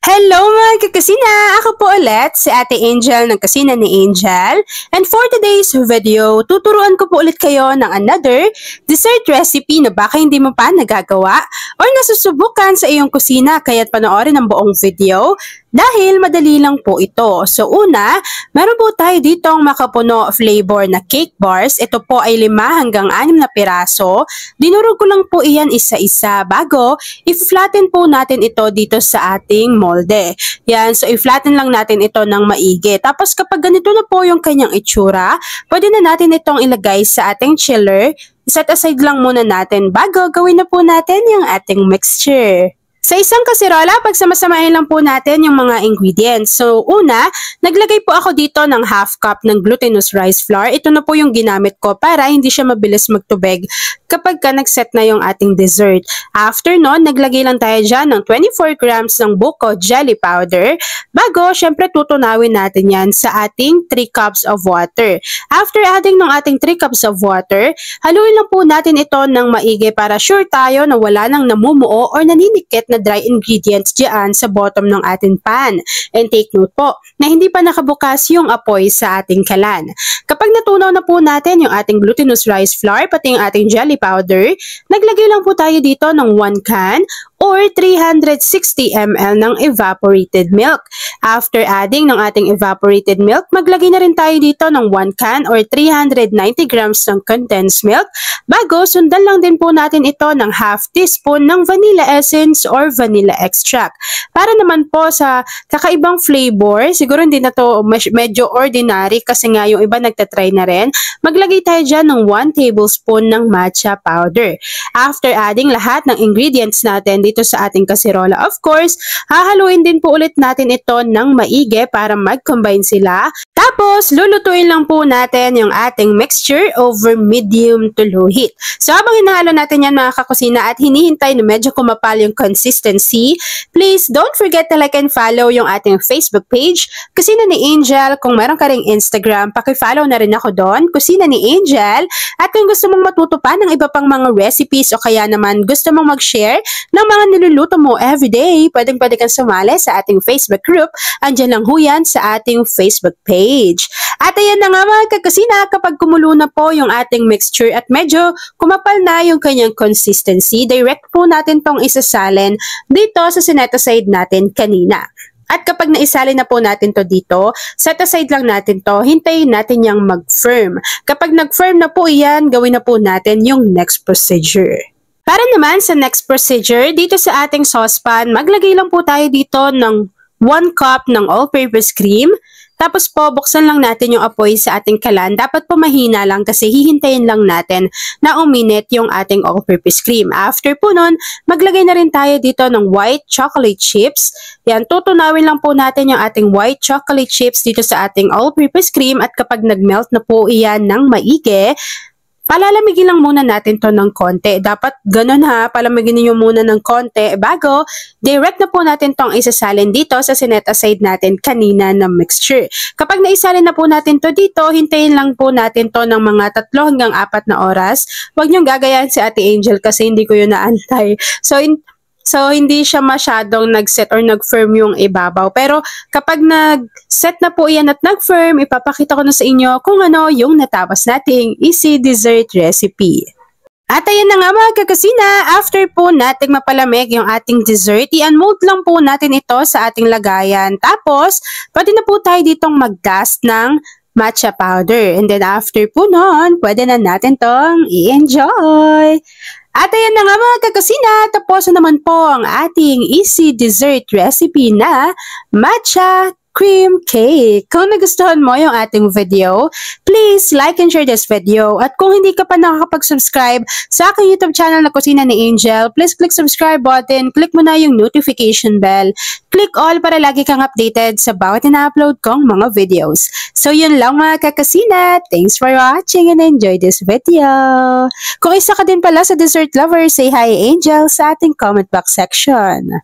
Hello mga kakasina! Ako po ulit si Ate Angel ng Kasina ni Angel. And for today's video, tuturuan ko po ulit kayo ng another dessert recipe na baka hindi mo pa nagagawa or nasusubukan sa iyong kusina kaya't panoorin ang buong video dahil madali lang po ito. So una, meron po tayo ditong makapuno flavor na cake bars. Ito po ay 5 hanggang 6 na piraso. Dinurog ko lang po iyan isa-isa bago i-flatten po natin ito dito sa ating molde. Yan, so i-flatten lang natin ito ng maigi. Tapos kapag ganito na po yung kanyang itsura, pwede na natin itong ilagay sa ating chiller. Set aside lang muna natin bago gawin na po natin yung ating mixture. Sa isang kaserola, pagsamasamahin lang po natin yung mga ingredients. So, una, naglagay po ako dito ng half cup ng glutinous rice flour. Ito na po yung ginamit ko para hindi siya mabilis magtubig kapag ka nag-set na yung ating dessert. After nun, naglagay lang tayo dyan ng 24 grams ng buko jelly powder. Bago, syempre tutunawin natin yan sa ating 3 cups of water. After adding ng ating 3 cups of water, haluin lang po natin ito ng maigi para sure tayo na wala nang namumuo or naninikit na dry ingredients dyan sa bottom ng ating pan. And take note po na hindi pa nakabukas yung apoy sa ating kalan. Kapag natunaw na po natin yung ating glutinous rice flour pati yung ating jelly powder, naglagay lang po tayo dito ng 1 can or 360 ml ng evaporated milk. After adding ng ating evaporated milk, maglagay na rin tayo dito ng 1 can or 390 grams ng condensed milk. Bago, sundan lang din po natin ito ng half teaspoon ng vanilla essence or vanilla extract. Para naman po sa kakaibang flavor, siguro hindi na to medyo ordinary kasi nga yung iba nagtatry na rin, maglagay tayo dyan ng 1 tablespoon ng matcha powder. After adding lahat ng ingredients natin dito sa ating kaserola, of course, hahaluin din po ulit natin ito ng maigi para mag-combine sila. Tapos, lulutuin lang po natin yung ating mixture over medium to low heat. So, habang hinahalo natin yan mga kakusina at hinihintay na medyo kumapal yung consistency, please don't forget to like and follow yung ating Facebook page, Kusina ni Angel. Kung meron ka ring Instagram, paki-follow na rin ako doon, Kusina ni Angel. At kung gusto mong matuto pa ng iba pang mga recipes o kaya naman gusto mong mag-share ng mga niluluto mo everyday, pwedeng-pwede kang sumali sa ating Facebook group. Andyan lang ho yan sa ating Facebook page. At ayan na nga mga kakusina, kapag kumulo na po yung ating mixture at medyo kumapal na yung kanyang consistency, direct po natin tong isasalin dito sa sinet aside natin kanina. At kapag naisali na po natin to dito, set aside lang natin to, hintayin natin yung mag-firm. Kapag nag-firm na po yan, gawin na po natin yung next procedure. Para naman sa next procedure, dito sa ating saucepan, maglagay lang po tayo dito ng 1 cup ng all-purpose cream. Tapos po, buksan lang natin yung apoy sa ating kalan. Dapat po mahina lang kasi hihintayin lang natin na uminit yung ating all-purpose cream. After po nun, maglagay na rin tayo dito ng white chocolate chips. Yan, tutunawin lang po natin yung ating white chocolate chips dito sa ating all-purpose cream at kapag nag-melt na po iyan ng maigi, palalamigin lang muna natin to ng konti. Dapat ganun ha, palamigin niyo muna ng konti bago direct na po natin tong isasalin dito sa sinet aside natin kanina na mixture. Kapag naisalin na po natin to dito, hintayin lang po natin to ng mga 3 hanggang 4 na oras. Huwag niyong gagayahin si Ate Angel kasi hindi ko yun naantay. So, hindi siya masyadong nag-set or nag-firm yung ibabaw. Pero, kapag nag-set na po yan at nag-firm, ipapakita ko na sa inyo kung ano yung natapos nating easy dessert recipe. At ayan na nga mga kakasina, after po nating mapalamig yung ating dessert, i-unmold lang po natin ito sa ating lagayan. Tapos, pwede na po tayo ditong mag-dust ng matcha powder. And then after po nun, pwede na natin tong i-enjoy. At ayan na nga mga kakasina, tapos na naman po ang ating easy dessert recipe na matcha cream cake. Kung nagustuhan mo yung ating video, please like and share this video. At kung hindi ka pa nakakapag-subscribe sa aking YouTube channel na Kusina ni Angel, please click subscribe button, click mo na yung notification bell, click all para lagi kang updated sa bawat ina-upload kong mga videos. So yun lang mga kakasina, thanks for watching and enjoy this video. Kung isa ka din pala sa dessert lover, say hi Angel sa ating comment box section.